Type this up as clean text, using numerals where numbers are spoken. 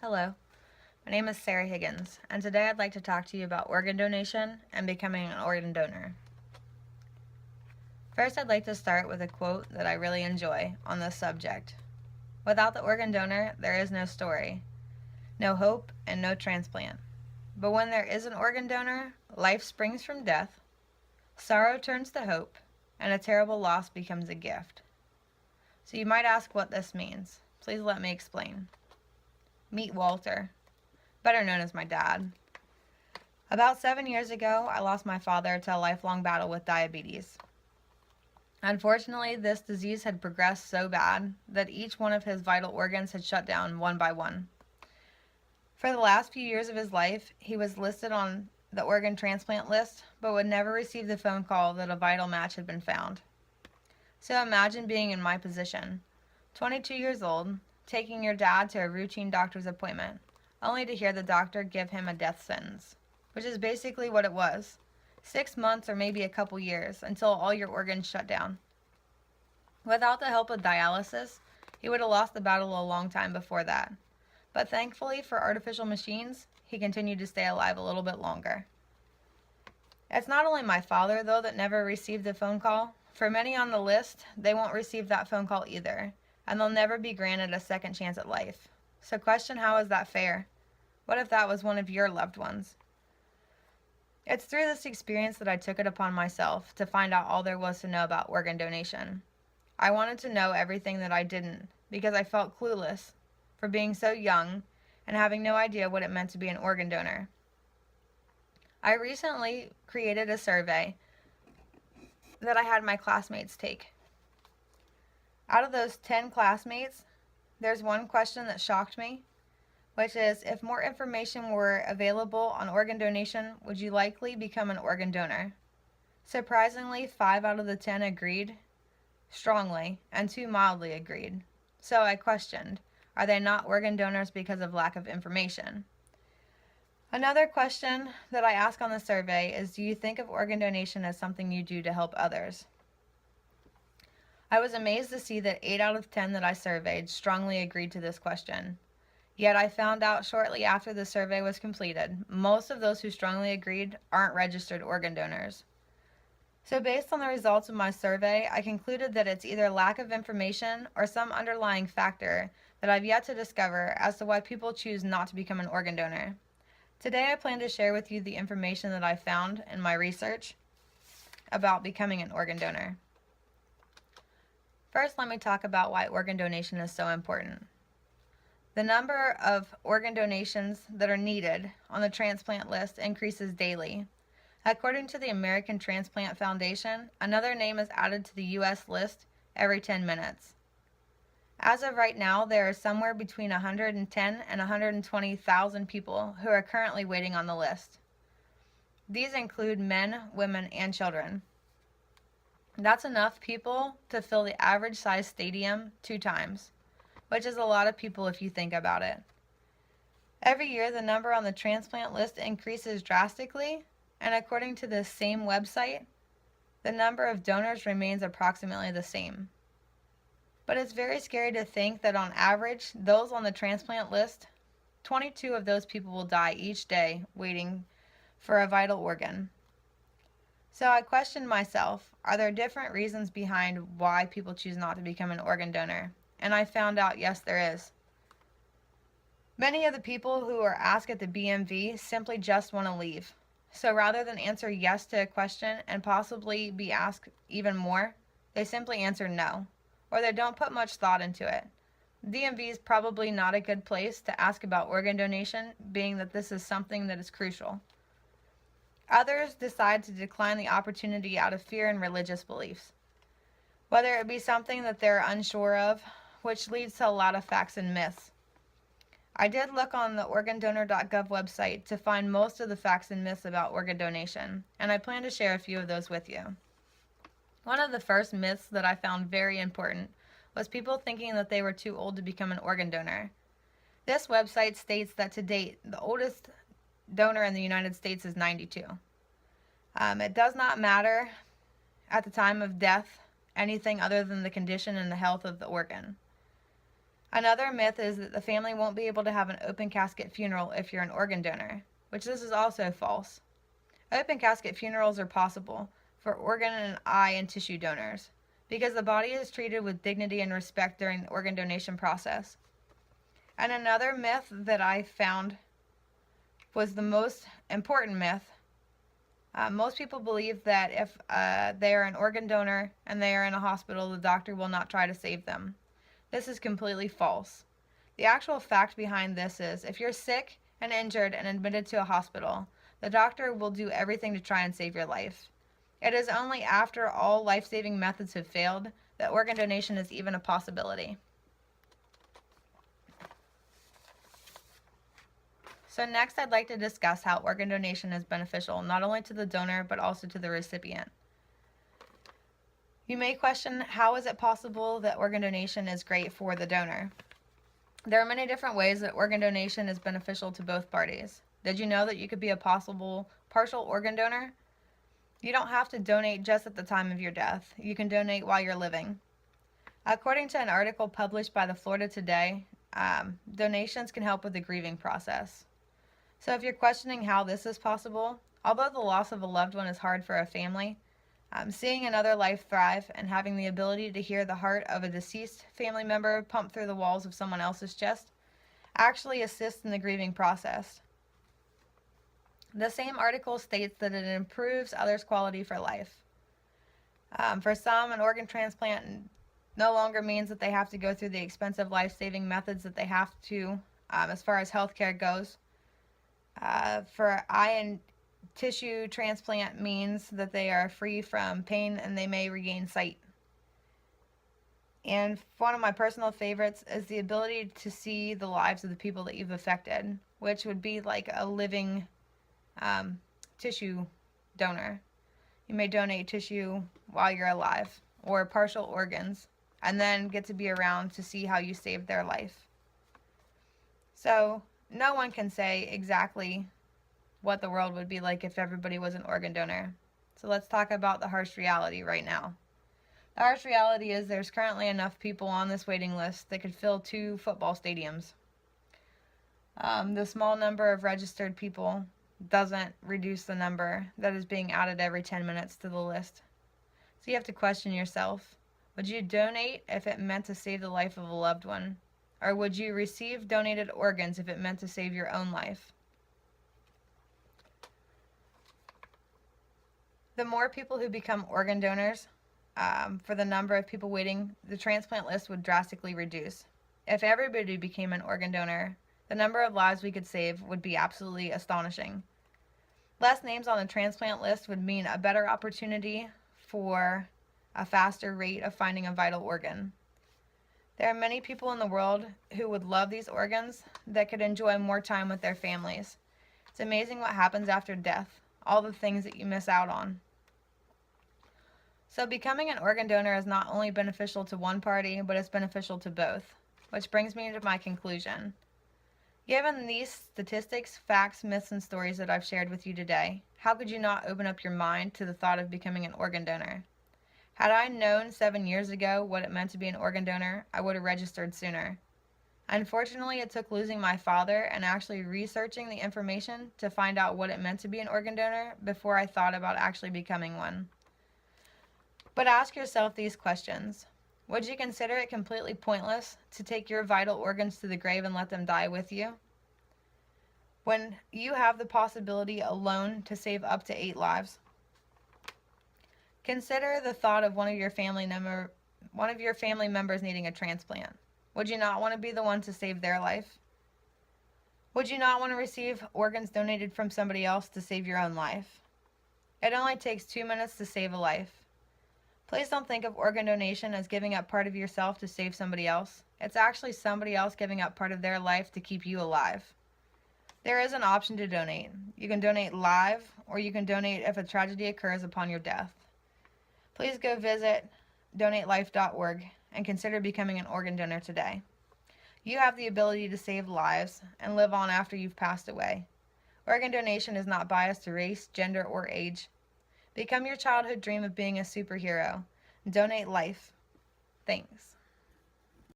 Hello, my name is Sarah Higgins, and today I'd like to talk to you about organ donation and becoming an organ donor. First, I'd like to start with a quote that I really enjoy on this subject. Without the organ donor, there is no story, no hope, and no transplant. But when there is an organ donor, life springs from death, sorrow turns to hope, and a terrible loss becomes a gift. So you might ask what this means. Please let me explain. Meet Walter, better known as my dad. About 7 years ago, I lost my father to a lifelong battle with diabetes. Unfortunately, this disease had progressed so bad that each one of his vital organs had shut down one by one. For the last few years of his life, he was listed on the organ transplant list, but would never receive the phone call that a vital match had been found. So imagine being in my position, 22 years old, taking your dad to a routine doctor's appointment, only to hear the doctor give him a death sentence, which is basically what it was. 6 months or maybe a couple years until all your organs shut down. Without the help of dialysis, he would have lost the battle a long time before that. But thankfully for artificial machines, he continued to stay alive a little bit longer. It's not only my father, though, that never received the phone call. For many on the list, they won't receive that phone call either, and they'll never be granted a second chance at life. So question, how is that fair? What if that was one of your loved ones? It's through this experience that I took it upon myself to find out all there was to know about organ donation. I wanted to know everything that I didn't because I felt clueless for being so young and having no idea what it meant to be an organ donor. I recently created a survey that I had my classmates take. Out of those 10 classmates, there's one question that shocked me, which is, if more information were available on organ donation, would you likely become an organ donor? Surprisingly, 5 out of the 10 agreed strongly, and 2 mildly agreed. So I questioned, are they not organ donors because of lack of information? Another question that I ask on the survey is, do you think of organ donation as something you do to help others? I was amazed to see that 8 out of 10 that I surveyed strongly agreed to this question. Yet I found out shortly after the survey was completed, most of those who strongly agreed aren't registered organ donors. So based on the results of my survey, I concluded that it's either lack of information or some underlying factor that I've yet to discover as to why people choose not to become an organ donor. Today I plan to share with you the information that I found in my research about becoming an organ donor. First, let me talk about why organ donation is so important. The number of organ donations that are needed on the transplant list increases daily. According to the American Transplant Foundation, another name is added to the U.S. list every 10 minutes. As of right now, there are somewhere between 110 and 120,000 people who are currently waiting on the list. These include men, women, and children. That's enough people to fill the average size stadium 2 times, which is a lot of people if you think about it. Every year, the number on the transplant list increases drastically, and according to this same website, the number of donors remains approximately the same. But it's very scary to think that on average, those on the transplant list, 22 of those people will die each day waiting for a vital organ. So I questioned myself, are there different reasons behind why people choose not to become an organ donor? And I found out, yes, there is. Many of the people who are asked at the BMV simply just want to leave. So rather than answer yes to a question and possibly be asked even more, they simply answer no, or they don't put much thought into it. DMV is probably not a good place to ask about organ donation, being that this is something that is crucial. Others decide to decline the opportunity out of fear and religious beliefs, whether it be something that they're unsure of, which leads to a lot of facts and myths. I did look on the organdonor.gov website to find most of the facts and myths about organ donation, and I plan to share a few of those with you. One of the first myths that I found very important was people thinking that they were too old to become an organ donor. This website states that to date, the oldest donor in the United States is 92. It does not matter at the time of death anything other than the condition and the health of the organ. Another myth is that the family won't be able to have an open casket funeral if you're an organ donor, which this is also false. Open casket funerals are possible for organ and eye and tissue donors because the body is treated with dignity and respect during the organ donation process. And another myth that I found was the most important myth. Most people believe that if they are an organ donor and they are in a hospital, the doctor will not try to save them. This is completely false. The actual fact behind this is if you're sick and injured and admitted to a hospital, the doctor will do everything to try and save your life. It is only after all life-saving methods have failed that organ donation is even a possibility. So next, I'd like to discuss how organ donation is beneficial not only to the donor but also to the recipient. You may question, how is it possible that organ donation is great for the donor? There are many different ways that organ donation is beneficial to both parties. Did you know that you could be a possible partial organ donor? You don't have to donate just at the time of your death. You can donate while you're living. According to an article published by the Florida Today, donations can help with the grieving process. So if you're questioning how this is possible, although the loss of a loved one is hard for a family, seeing another life thrive and having the ability to hear the heart of a deceased family member pump through the walls of someone else's chest actually assists in the grieving process. The same article states that it improves others' quality for life. For some, an organ transplant no longer means that they have to go through the expensive life-saving methods that they have to as far as healthcare goes. For eye and tissue transplant means that they are free from pain and they may regain sight. And one of my personal favorites is the ability to see the lives of the people that you've affected, which would be like a living tissue donor. You may donate tissue while you're alive or partial organs and then get to be around to see how you saved their life. So no one can say exactly what the world would be like if everybody was an organ donor. So let's talk about the harsh reality right now. The harsh reality is there's currently enough people on this waiting list that could fill 2 football stadiums. The small number of registered people doesn't reduce the number that is being added every 10 minutes to the list. So you have to question yourself. Would you donate if it meant to save the life of a loved one? Or would you receive donated organs if it meant to save your own life? The more people who become organ donors, for the number of people waiting, the transplant list would drastically reduce. If everybody became an organ donor, the number of lives we could save would be absolutely astonishing. Less names on the transplant list would mean a better opportunity for a faster rate of finding a vital organ. There are many people in the world who would love these organs that could enjoy more time with their families. It's amazing what happens after death, all the things that you miss out on. So becoming an organ donor is not only beneficial to one party, but it's beneficial to both, which brings me to my conclusion. Given these statistics, facts, myths, and stories that I've shared with you today, how could you not open up your mind to the thought of becoming an organ donor? Had I known 7 years ago what it meant to be an organ donor, I would have registered sooner. Unfortunately, it took losing my father and actually researching the information to find out what it meant to be an organ donor before I thought about actually becoming one. But ask yourself these questions. Would you consider it completely pointless to take your vital organs to the grave and let them die with you? When you have the possibility alone to save up to 8 lives? Consider the thought of one of your family members needing a transplant. Would you not want to be the one to save their life? Would you not want to receive organs donated from somebody else to save your own life? It only takes 2 minutes to save a life. Please don't think of organ donation as giving up part of yourself to save somebody else. It's actually somebody else giving up part of their life to keep you alive. There is an option to donate. You can donate live, or you can donate if a tragedy occurs upon your death. Please go visit donatelife.org and consider becoming an organ donor today. You have the ability to save lives and live on after you've passed away. Organ donation is not biased to race, gender, or age. Become your childhood dream of being a superhero. Donate life. Thanks.